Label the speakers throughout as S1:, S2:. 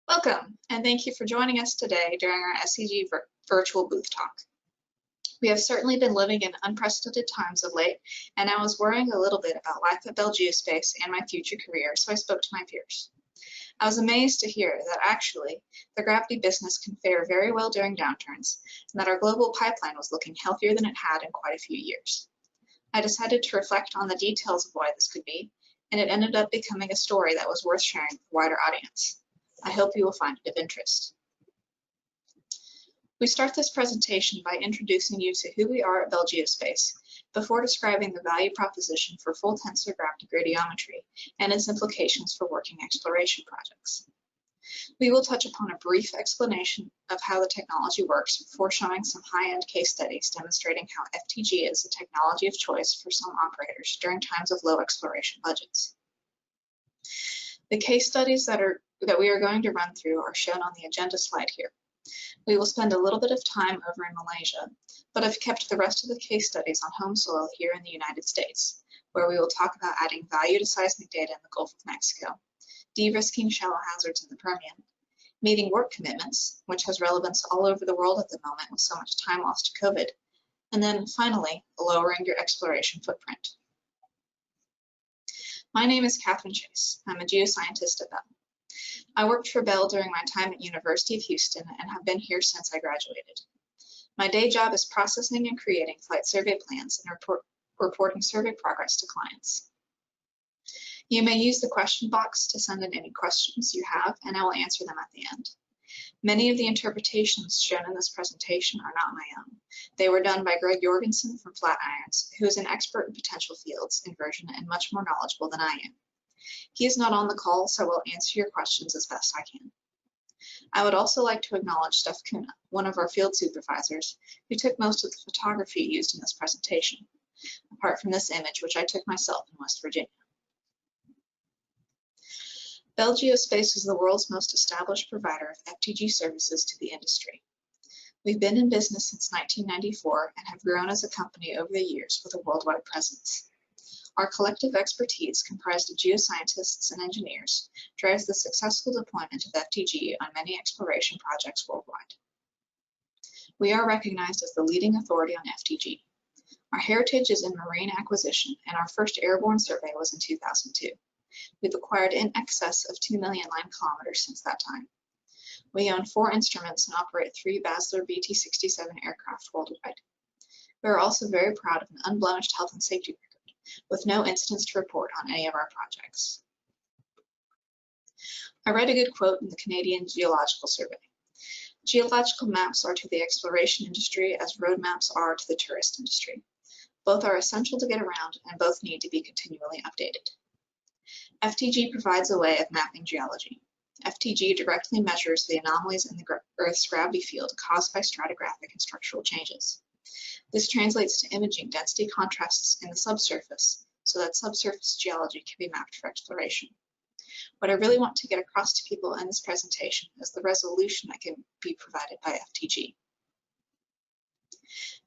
S1: Welcome, and thank you for joining us today during our FTG virtual booth talk. We have certainly been living in unprecedented times of late, and I was worrying a little bit about life at Bell Geospace and my future career, so I spoke to my peers. I was amazed to hear that actually the gravity business can fare very well during downturns, and that our global pipeline was looking healthier than it had in quite a few years. I decided to reflect on the details of why this could be, and it ended up becoming a story that was worth sharing with a wider audience. I hope you will find it of interest. We start this presentation by introducing you to who we are at Bell Geospace before describing the value proposition for full tensor gravity gradiometry and its implications for working exploration projects. We will touch upon a brief explanation of how the technology works before showing some high-end case studies demonstrating how FTG is a technology of choice for some operators during times of low exploration budgets. The case studies that we are going to run through are shown on the agenda slide here. We will spend a little bit of time over in Malaysia, but I've kept the rest of the case studies on home soil here in the United States, where we will talk about adding value to seismic data in the Gulf of Mexico, de-risking shallow hazards in the Permian, meeting work commitments, which has relevance all over the world at the moment with so much time lost to COVID, and then finally, lowering your exploration footprint. My name is Catherine Chase. I'm a geoscientist at Bell. I worked for Bell during my time at University of Houston and have been here since I graduated. My day job is processing and creating flight survey plans and reporting survey progress to clients. You may use the question box to send in any questions you have, and I will answer them at the end. Many of the interpretations shown in this presentation are not my own. They were done by Greg Jorgensen from Flatirons, who is an expert in potential fields, inversion, and much more knowledgeable than I am. He is not on the call, so I will answer your questions as best I can. I would also like to acknowledge Steph Kuna, one of our field supervisors, who took most of the photography used in this presentation, apart from this image, which I took myself in West Virginia. Bell Geospace is the world's most established provider of FTG services to the industry. We've been in business since 1994 and have grown as a company over the years with a worldwide presence. Our collective expertise, comprised of geoscientists and engineers, drives the successful deployment of FTG on many exploration projects worldwide. We are recognized as the leading authority on FTG. Our heritage is in marine acquisition, and our first airborne survey was in 2002. We've acquired in excess of 2 million line kilometers since that time. We own 4 instruments and operate 3 Basler BT-67 aircraft worldwide. We are also very proud of an unblemished health and safety record, with no incidents to report on any of our projects. I read a good quote in the Canadian Geological Survey. Geological maps are to the exploration industry as road maps are to the tourist industry. Both are essential to get around, and both need to be continually updated. FTG provides a way of mapping geology. FTG directly measures the anomalies in the Earth's gravity field caused by stratigraphic and structural changes. This translates to imaging density contrasts in the subsurface so that subsurface geology can be mapped for exploration. What I really want to get across to people in this presentation is the resolution that can be provided by FTG.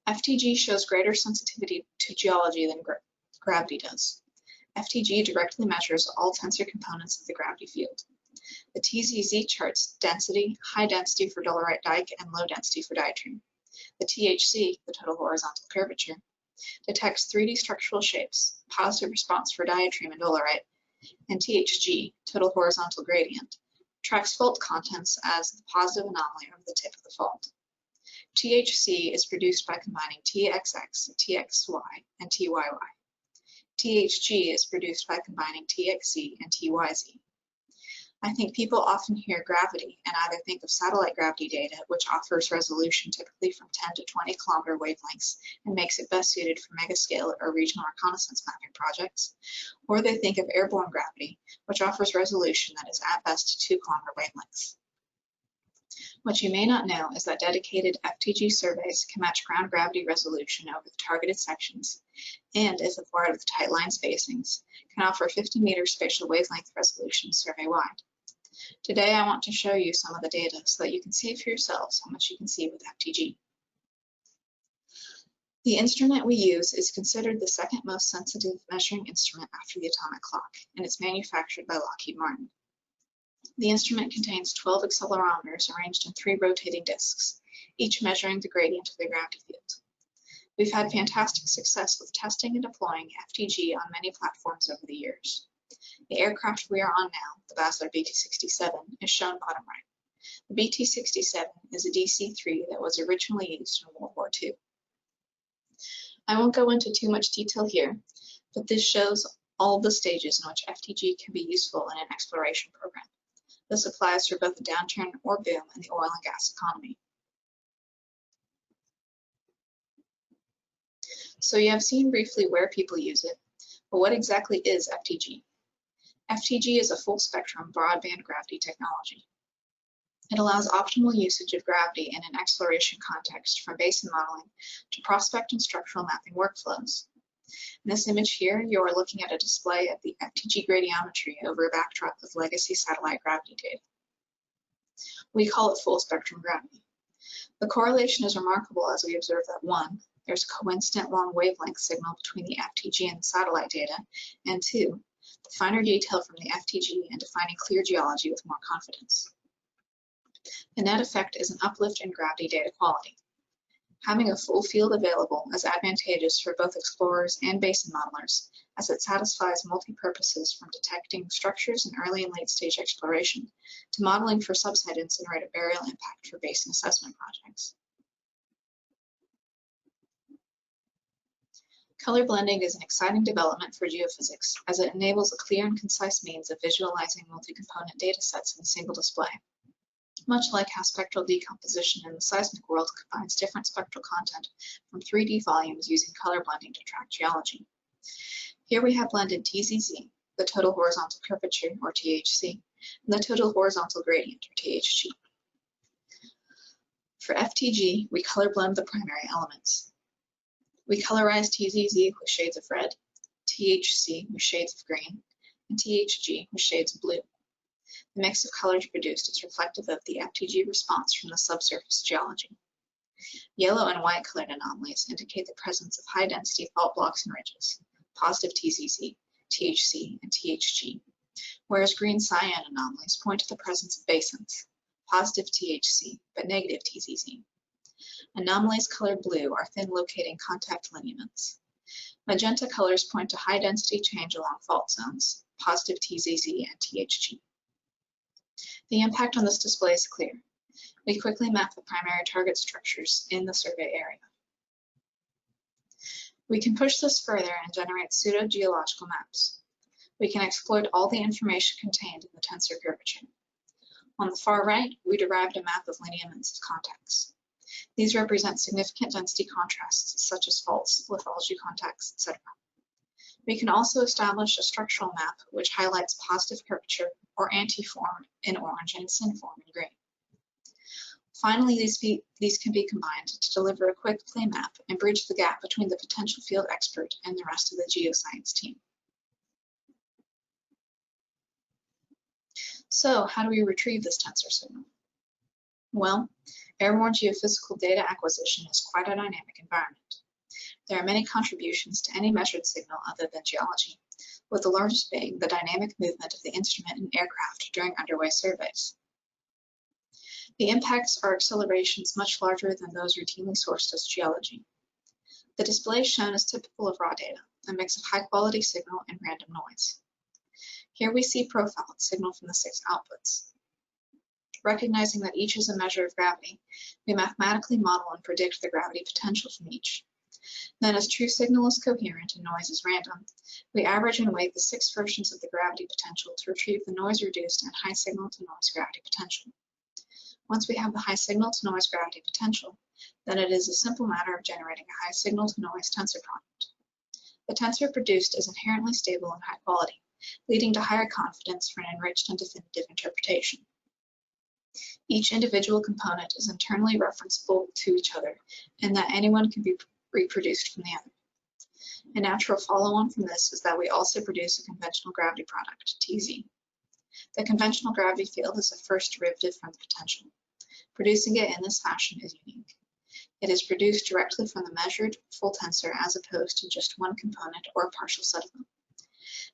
S1: FTG shows greater sensitivity to geology than gravity does. FTG directly measures all tensor components of the gravity field. The TZZ charts density, high density for dolerite dike, and low density for diatreme. The THC, the total horizontal curvature, detects 3D structural shapes, positive response for diatreme and dolerite, and THG, total horizontal gradient, tracks fault contents as the positive anomaly over the tip of the fault. THC is produced by combining TXX, TXY, and TYY. THG is produced by combining TXZ and TYZ. I think people often hear gravity and either think of satellite gravity data, which offers resolution typically from 10 to 20 kilometer wavelengths and makes it best suited for megascale or regional reconnaissance mapping projects, or they think of airborne gravity, which offers resolution that is at best 2 kilometer wavelengths. What you may not know is that dedicated FTG surveys can match ground gravity resolution over the targeted sections, and if acquired with tight line spacings, can offer 50-meter spatial wavelength resolution survey-wide. Today, I want to show you some of the data so that you can see for yourselves how much you can see with FTG. The instrument we use is considered the second most sensitive measuring instrument after the atomic clock, and it's manufactured by Lockheed Martin. The instrument contains 12 accelerometers arranged in 3 rotating disks, each measuring the gradient of the gravity field. We've had fantastic success with testing and deploying FTG on many platforms over the years. The aircraft we are on now, the Basler BT-67, is shown bottom right. The BT-67 is a DC-3 that was originally used in World War II. I won't go into too much detail here, but this shows all the stages in which FTG can be useful in an exploration program. This applies for both a downturn or boom in the oil and gas economy. So you have seen briefly where people use it, but what exactly is FTG? FTG is a full-spectrum broadband gravity technology. It allows optimal usage of gravity in an exploration context from basin modeling to prospect and structural mapping workflows. In this image here, you are looking at a display of the FTG Gradiometry over a backdrop of legacy satellite gravity data. We call it full-spectrum gravity. The correlation is remarkable as we observe that 1, there's a coincident long wavelength signal between the FTG and the satellite data, and 2, the finer detail from the FTG and defining clear geology with more confidence. The net effect is an uplift in gravity data quality. Having a full field available is advantageous for both explorers and basin modelers, as it satisfies multi-purposes from detecting structures in early and late-stage exploration to modeling for subsidence and rate of burial impact for basin assessment projects. Color blending is an exciting development for geophysics, as it enables a clear and concise means of visualizing multi-component data sets in a single display. Much like how spectral decomposition in the seismic world combines different spectral content from 3D volumes using color blending to track geology. Here we have blended TZZ, the total horizontal curvature, or THC, and the total horizontal gradient, or THG. For FTG, we color blend the primary elements. We colorize TZZ with shades of red, THC with shades of green, and THG with shades of blue. The mix of colors produced is reflective of the FTG response from the subsurface geology. Yellow and white colored anomalies indicate the presence of high-density fault blocks and ridges, positive TZZ, THC, and THG, whereas green cyan anomalies point to the presence of basins, positive THC, but negative TZZ. Anomalies colored blue are thin locating contact lineaments. Magenta colors point to high-density change along fault zones, positive TZZ and THG. The impact on this display is clear. We quickly map the primary target structures in the survey area. We can push this further and generate pseudo-geological maps. We can exploit all the information contained in the tensor curvature. On the far right, we derived a map of lineaments of contacts. These represent significant density contrasts, such as faults, lithology contacts, etc. We can also establish a structural map which highlights positive curvature or anti-form in orange and synform in green. Finally, these can be combined to deliver a quick play map and bridge the gap between the potential field expert and the rest of the geoscience team. So, how do we retrieve this tensor signal? Well, airborne geophysical data acquisition is quite a dynamic environment. There are many contributions to any measured signal other than geology, with the largest being the dynamic movement of the instrument and aircraft during underway surveys. The impacts are accelerations much larger than those routinely sourced as geology. The display shown is typical of raw data, a mix of high-quality signal and random noise. Here we see profiled signal from the 6 outputs. Recognizing that each is a measure of gravity, we mathematically model and predict the gravity potential from each. Then, as true signal is coherent and noise is random, we average and weight the 6 versions of the gravity potential to retrieve the noise-reduced and high signal-to-noise gravity potential. Once we have the high signal-to-noise gravity potential, then it is a simple matter of generating a high signal-to-noise tensor product. The tensor produced is inherently stable and high quality, leading to higher confidence for an enriched and definitive interpretation. Each individual component is internally referenceable to each other, and that anyone can be reproduced from the other. A natural follow-on from this is that we also produce a conventional gravity product, TZ. The conventional gravity field is a first derivative from the potential. Producing it in this fashion is unique. It is produced directly from the measured full tensor as opposed to just one component or a partial set of them.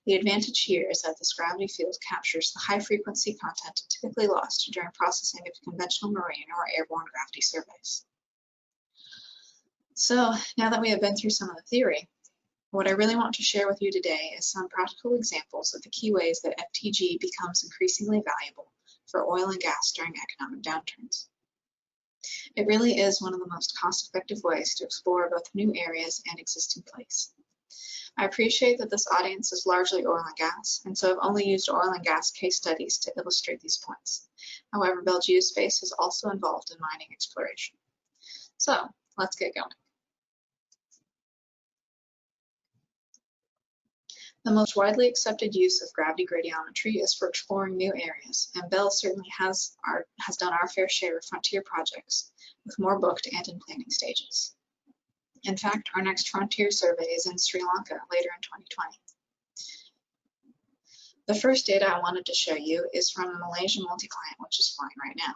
S1: The advantage here is that this gravity field captures the high-frequency content typically lost during processing of conventional marine or airborne gravity surveys. So now that we have been through some of the theory, what I really want to share with you today is some practical examples of the key ways that FTG becomes increasingly valuable for oil and gas during economic downturns. It really is one of the most cost-effective ways to explore both new areas and existing plays. I appreciate that this audience is largely oil and gas, and so I've only used oil and gas case studies to illustrate these points. However, Bell Geospace is also involved in mining exploration. So let's get going. The most widely accepted use of gravity gradiometry is for exploring new areas, and Bell certainly has done our fair share of frontier projects, with more booked and in planning stages. In fact, our next frontier survey is in Sri Lanka later in 2020. The first data I wanted to show you is from the Malaysia MultiClient, which is flying right now.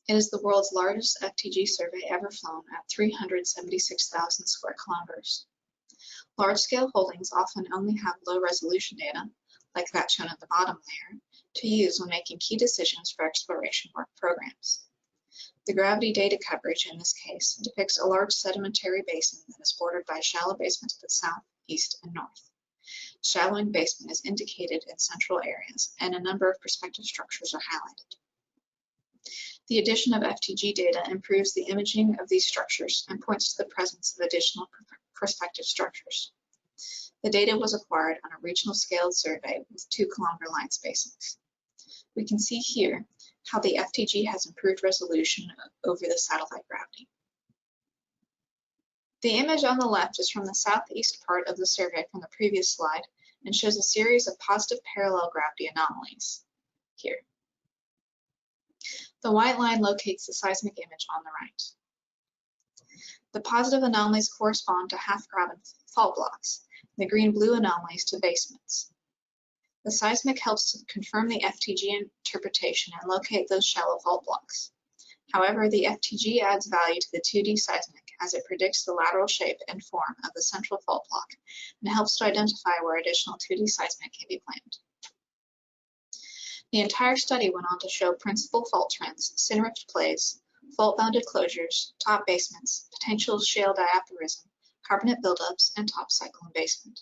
S1: It is the world's largest FTG survey ever flown at 376,000 square kilometers. Large-scale holdings often only have low-resolution data, like that shown at the bottom layer, to use when making key decisions for exploration work programs. The gravity data coverage in this case depicts a large sedimentary basin that is bordered by shallow basement to the south, east, and north. Shallowing basement is indicated in central areas, and a number of prospective structures are highlighted. The addition of FTG data improves the imaging of these structures and points to the presence of additional prospective structures. The data was acquired on a regional scaled survey with 2-kilometer line spacings. We can see here how the FTG has improved resolution over the satellite gravity. The image on the left is from the southeast part of the survey from the previous slide and shows a series of positive parallel gravity anomalies here. The white line locates the seismic image on the right. The positive anomalies correspond to half-graben fault blocks, and the green-blue anomalies to basements. The seismic helps to confirm the FTG interpretation and locate those shallow fault blocks. However, the FTG adds value to the 2D seismic as it predicts the lateral shape and form of the central fault block and helps to identify where additional 2D seismic can be planned. The entire study went on to show principal fault trends, syn-rift plays, fault-bounded closures, top basements, potential shale diaparism, carbonate buildups, and top cycle and basement.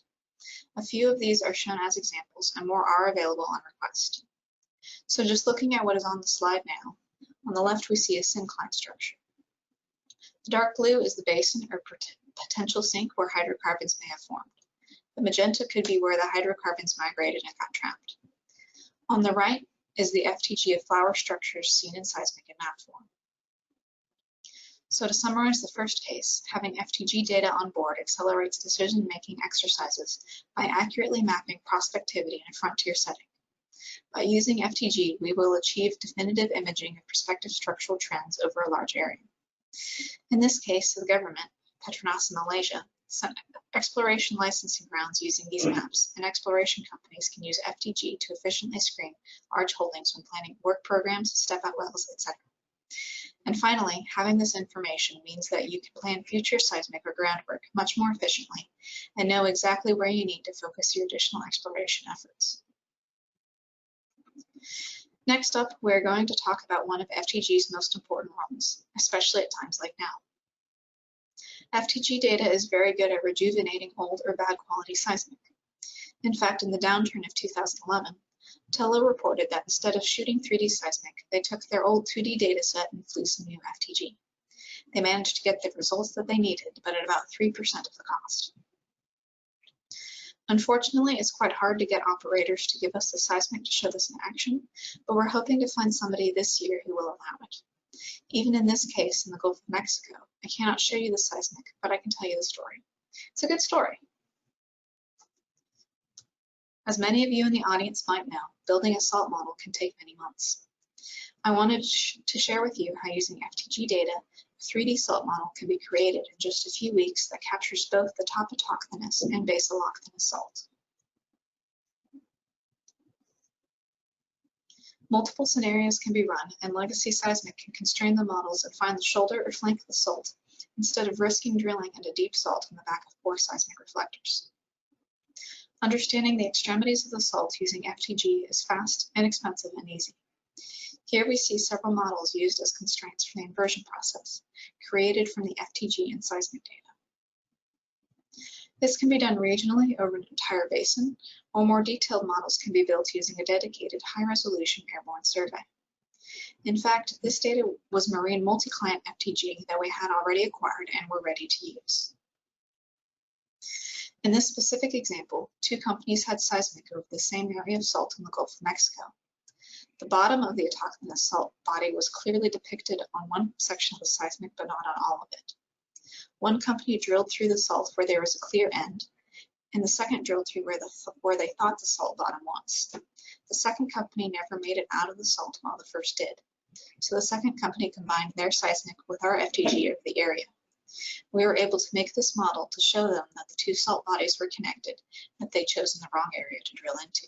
S1: A few of these are shown as examples, and more are available on request. So just looking at what is on the slide now, on the left we see a syncline structure. The dark blue is the basin or potential sink where hydrocarbons may have formed. The magenta could be where the hydrocarbons migrated and got trapped. On the right is the FTG of flower structures seen in seismic and map form. So to summarize the first case, having FTG data on board accelerates decision-making exercises by accurately mapping prospectivity in a frontier setting. By using FTG, we will achieve definitive imaging of prospective structural trends over a large area. In this case, the government, Petronas in Malaysia, sent exploration licensing grounds using these maps, and exploration companies can use FTG to efficiently screen large holdings when planning work programs, step-out wells, etc. And finally, having this information means that you can plan future seismic or groundwork much more efficiently and know exactly where you need to focus your additional exploration efforts. Next up, we're going to talk about one of FTG's most important roles, especially at times like now. FTG data is very good at rejuvenating old or bad quality seismic. In fact, in the downturn of 2011, Tello reported that instead of shooting 3D seismic, they took their old 2D dataset and flew some new FTG. They managed to get the results that they needed, but at about 3% of the cost. Unfortunately, it's quite hard to get operators to give us the seismic to show this in action, but we're hoping to find somebody this year who will allow it. Even in this case, in the Gulf of Mexico, I cannot show you the seismic, but I can tell you the story. It's a good story. As many of you in the audience might know, building a salt model can take many months. I wanted to share with you how using FTG data, a 3D salt model can be created in just a few weeks that captures both the top autochthonous and basal octhenous salt. Multiple scenarios can be run, and legacy seismic can constrain the models and find the shoulder or flank of the salt, instead of risking drilling into deep salt in the back of poor seismic reflectors. Understanding the extremities of the salt using FTG is fast, inexpensive, and easy. Here we see several models used as constraints for the inversion process, created from the FTG and seismic data. This can be done regionally over an entire basin, or more detailed models can be built using a dedicated high-resolution airborne survey. In fact, this data was marine MultiClient FTG that we had already acquired and were ready to use. In this specific example, two companies had seismic over the same area of salt in the Gulf of Mexico. The bottom of the autochthonous salt body was clearly depicted on one section of the seismic, but not on all of it. One company drilled through the salt where there was a clear end, and the second drilled through where they thought the salt bottom was. The second company never made it out of the salt while the first did. So the second company combined their seismic with our FTG of the area. We were able to make this model to show them that the two salt bodies were connected, that they'd chosen the wrong area to drill into.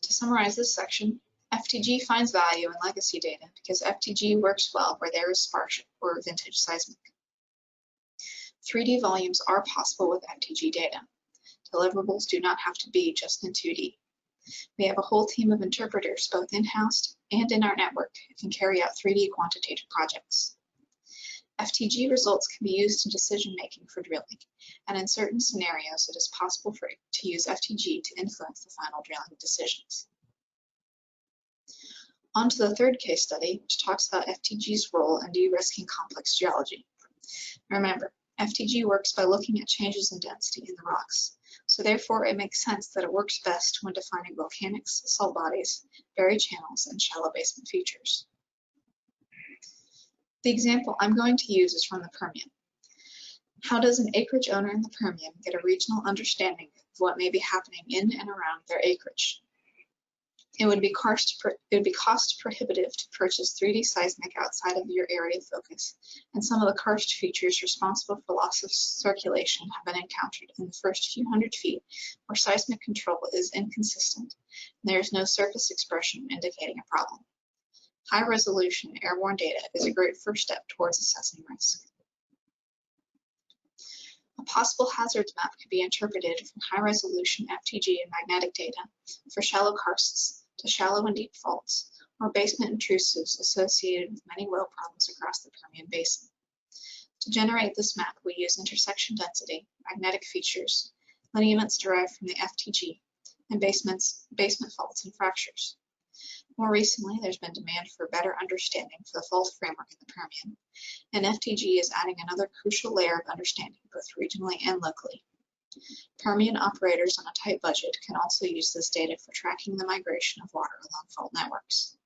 S1: To summarize this section, FTG finds value in legacy data because FTG works well where there is sparse or vintage seismic. 3D volumes are possible with FTG data. Deliverables do not have to be just in 2D. We have a whole team of interpreters both in-house and in our network who can carry out 3D quantitative projects. FTG results can be used in decision-making for drilling, and in certain scenarios it is possible to use FTG to influence the final drilling decisions. On to the third case study, which talks about FTG's role in de-risking complex geology. Remember, FTG works by looking at changes in density in the rocks, so therefore it makes sense that it works best when defining volcanics, salt bodies, buried channels, and shallow basement features. The example I'm going to use is from the Permian. How does an acreage owner in the Permian get a regional understanding of what may be happening in and around their acreage? It would be cost prohibitive to purchase 3D seismic outside of your area of focus, and some of the karst features responsible for loss of circulation have been encountered in the first few hundred feet where seismic control is inconsistent and there is no surface expression indicating a problem. High-resolution airborne data is a great first step towards assessing risk. A possible hazards map can be interpreted from high-resolution FTG and magnetic data for shallow karsts to shallow and deep faults, or basement intrusives associated with many well problems across the Permian Basin. To generate this map, we use intersection density, magnetic features, lineaments derived from the FTG, and basement faults and fractures. More recently, there's been demand for better understanding for the fault framework in the Permian, and FTG is adding another crucial layer of understanding both regionally and locally. Permian operators on a tight budget can also use this data for tracking the migration of water along fault networks.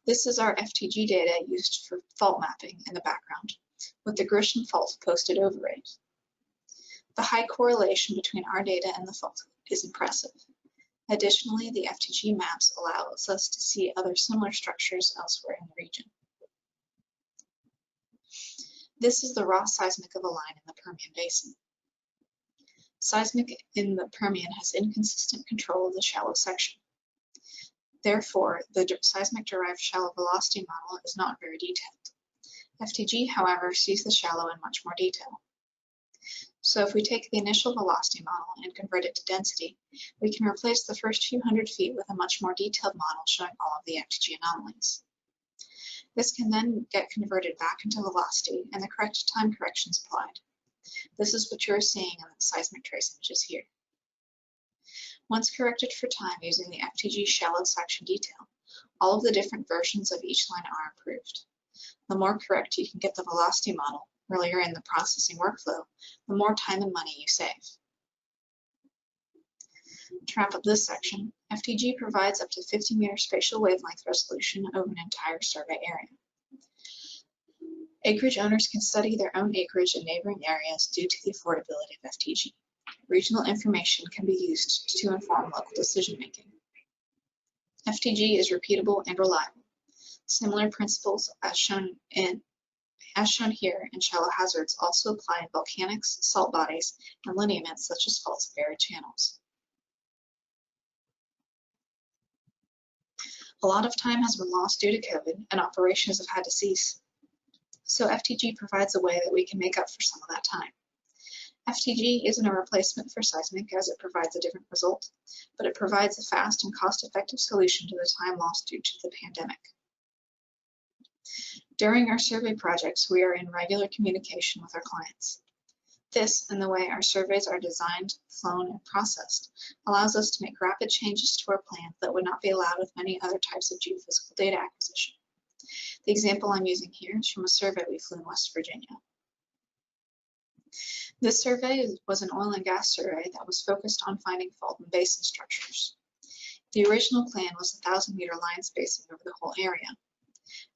S1: This is our FTG data used for fault mapping in the background, with the Grisham fault posted over it. The high correlation between our data and the fault is impressive. Additionally, the FTG maps allow us to see other similar structures elsewhere in the region. This is the raw seismic of a line in the Permian Basin. Seismic in the Permian has inconsistent control of the shallow section. Therefore, the seismic-derived shallow velocity model is not very detailed. FTG, however, sees the shallow in much more detail. So if we take the initial velocity model and convert it to density, we can replace the first few hundred feet with a much more detailed model showing all of the FTG anomalies. This can then get converted back into velocity and the correct time corrections applied. This is what you're seeing in the seismic trace images here. Once corrected for time using the FTG shallow section detail, all of the different versions of each line are improved. The more correct you can get the velocity model earlier in the processing workflow, the more time and money you save. To wrap up this section, FTG provides up to 50-meter spatial wavelength resolution over an entire survey area. Acreage owners can study their own acreage and neighboring areas due to the affordability of FTG. Regional information can be used to inform local decision-making. FTG is repeatable and reliable. Similar principles as shown here in shallow hazards also apply in volcanics, salt bodies, and lineaments such as faults and buried channels. A lot of time has been lost due to COVID, and operations have had to cease. So FTG provides a way that we can make up for some of that time. FTG isn't a replacement for seismic as it provides a different result, but it provides a fast and cost-effective solution to the time lost due to the pandemic. During our survey projects, we are in regular communication with our clients. This, and the way our surveys are designed, flown, and processed, allows us to make rapid changes to our plan that would not be allowed with many other types of geophysical data acquisition. The example I'm using here is from a survey we flew in West Virginia. This survey was an oil and gas survey that was focused on finding fault and basin structures. The original plan was a 1,000-meter line spacing over the whole area.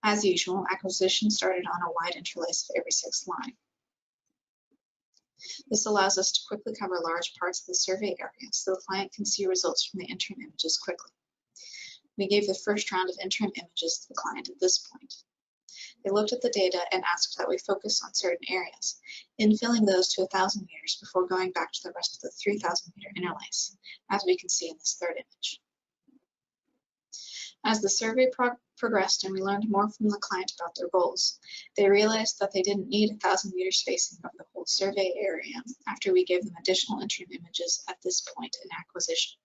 S1: As usual, acquisition started on a wide interlace of every sixth line. This allows us to quickly cover large parts of the survey area so the client can see results from the interim images quickly. We gave the first round of interim images to the client at this point. They looked at the data and asked that we focus on certain areas, infilling those to 1,000 meters before going back to the rest of the 3,000-meter interlace, as we can see in this third image. As the survey progressed and we learned more from the client about their goals, they realized that they didn't need 1,000-meter spacing over the whole survey area after we gave them additional interim images at this point in acquisition.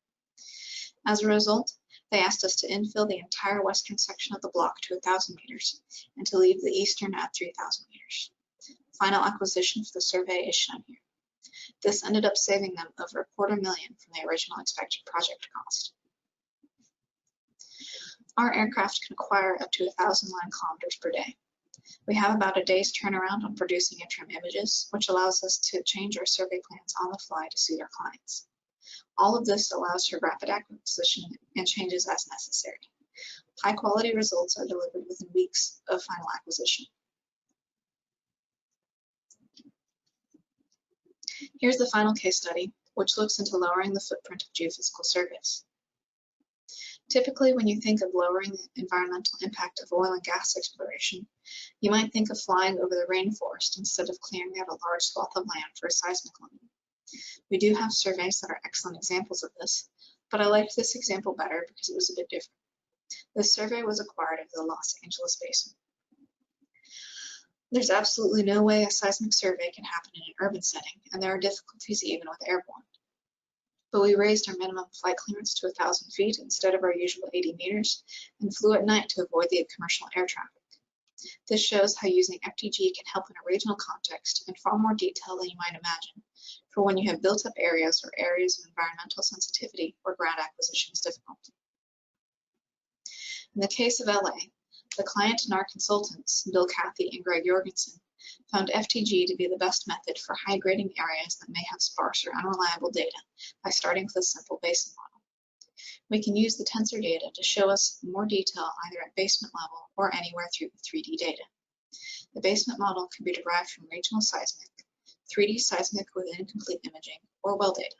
S1: As a result, they asked us to infill the entire western section of the block to 1,000 meters and to leave the eastern at 3,000 meters. Final acquisition for the survey is shown here. This ended up saving them over $250,000 from the original expected project cost. Our aircraft can acquire up to 1,000 line kilometers per day. We have about a day's turnaround on producing interim images, which allows us to change our survey plans on the fly to suit our clients. All of this allows for rapid acquisition and changes as necessary. High-quality results are delivered within weeks of final acquisition. Here's the final case study, which looks into lowering the footprint of geophysical surveys. Typically, when you think of lowering the environmental impact of oil and gas exploration, you might think of flying over the rainforest instead of clearing out a large swath of land for a seismic line. We do have surveys that are excellent examples of this, but I liked this example better because it was a bit different. This survey was acquired of the Los Angeles Basin. There's absolutely no way a seismic survey can happen in an urban setting, and there are difficulties even with airborne. But we raised our minimum flight clearance to 1,000 feet instead of our usual 80 meters and flew at night to avoid the commercial air traffic. This shows how using FTG can help in a regional context in far more detail than you might imagine for when you have built up areas or areas of environmental sensitivity where ground acquisition is difficult. In the case of LA, the client and our consultants, Bill Cathy and Greg Jorgensen, found FTG to be the best method for high-grading areas that may have sparse or unreliable data by starting with a simple basin model. We can use the tensor data to show us more detail either at basement level or anywhere through the 3D data. The basement model can be derived from regional seismic, 3D seismic with incomplete imaging, or well data.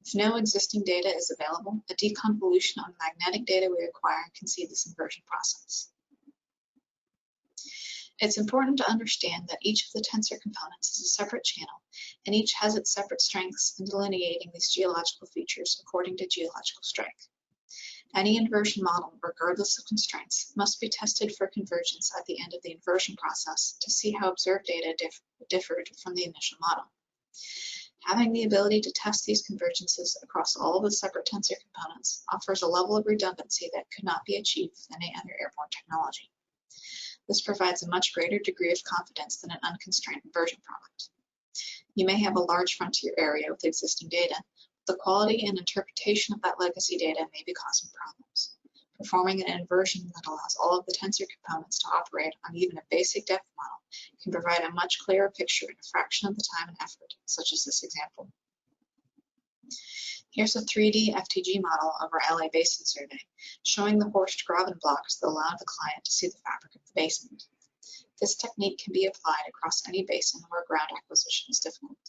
S1: If no existing data is available, a deconvolution on magnetic data we acquire can see this inversion process. It's important to understand that each of the tensor components is a separate channel, and each has its separate strengths in delineating these geological features according to geological strength. Any inversion model, regardless of constraints, must be tested for convergence at the end of the inversion process to see how observed data differed from the initial model. Having the ability to test these convergences across all of the separate tensor components offers a level of redundancy that could not be achieved with any other airborne technology. This provides a much greater degree of confidence than an unconstrained inversion product. You may have a large frontier area with existing data, but the quality and interpretation of that legacy data may be causing problems. Performing an inversion that allows all of the tensor components to operate on even a basic depth model can provide a much clearer picture in a fraction of the time and effort, such as this example. Here's a 3D FTG model of our LA Basin survey, showing the horsed graben blocks that allow the client to see the fabric of the basin. This technique can be applied across any basin where ground acquisition is difficult.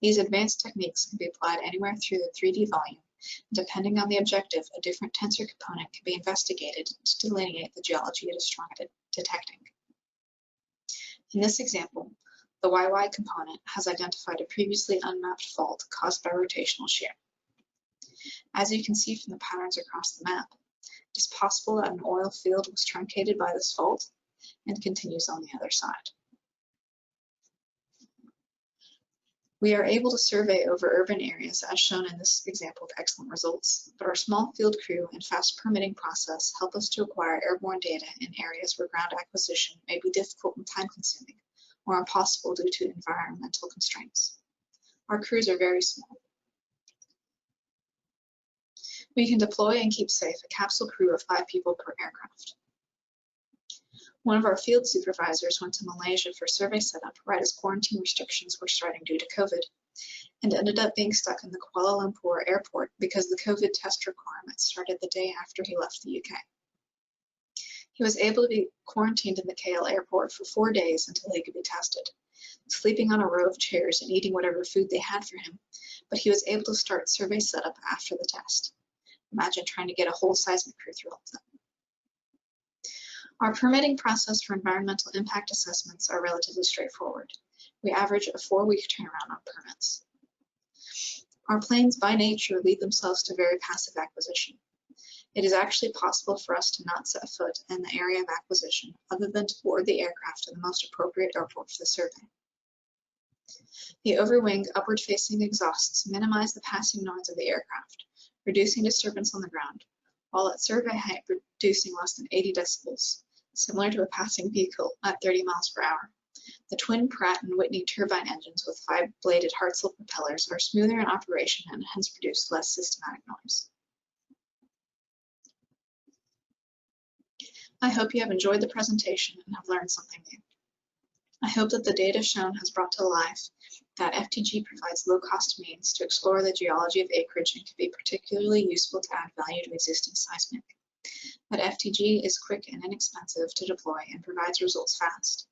S1: These advanced techniques can be applied anywhere through the 3D volume, and depending on the objective, a different tensor component can be investigated to delineate the geology it is trying to detecting. In this example, the YY component has identified a previously unmapped fault caused by rotational shear. As you can see from the patterns across the map, it is possible that an oil field was truncated by this fault, and continues on the other side. We are able to survey over urban areas as shown in this example with excellent results, but our small field crew and fast permitting process help us to acquire airborne data in areas where ground acquisition may be difficult and time-consuming or impossible due to environmental constraints. Our crews are very small. We can deploy and keep safe a capsule crew of 5 people per aircraft. One of our field supervisors went to Malaysia for survey setup right as quarantine restrictions were starting due to COVID, and ended up being stuck in the Kuala Lumpur airport because the COVID test requirements started the day after he left the UK. He was able to be quarantined in the KL airport for 4 days until he could be tested, sleeping on a row of chairs and eating whatever food they had for him, but he was able to start survey setup after the test. Imagine trying to get a whole seismic crew through all of that. Our permitting process for environmental impact assessments are relatively straightforward. We average a 4-week turnaround on permits. Our planes by nature lead themselves to very passive acquisition. It is actually possible for us to not set foot in the area of acquisition other than to board the aircraft to the most appropriate airport for the survey. The overwing upward-facing exhausts minimize the passing noise of the aircraft, reducing disturbance on the ground, while at survey height producing less than 80 decibels, similar to a passing vehicle at 30 miles per hour. The twin Pratt & Whitney turbine engines with 5-bladed Hartzell propellers are smoother in operation and hence produce less systematic noise. I hope you have enjoyed the presentation and have learned something new. I hope that the data shown has brought to life that FTG provides low-cost means to explore the geology of acreage and can be particularly useful to add value to existing seismic. That FTG is quick and inexpensive to deploy and provides results fast.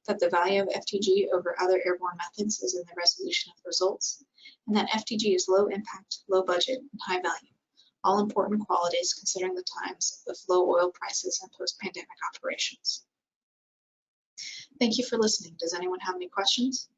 S1: That the value of FTG over other airborne methods is in the resolution of the results. And that FTG is low impact, low budget, and high value. All important qualities considering the times of low oil prices and post-pandemic operations. Thank you for listening. Does anyone have any questions?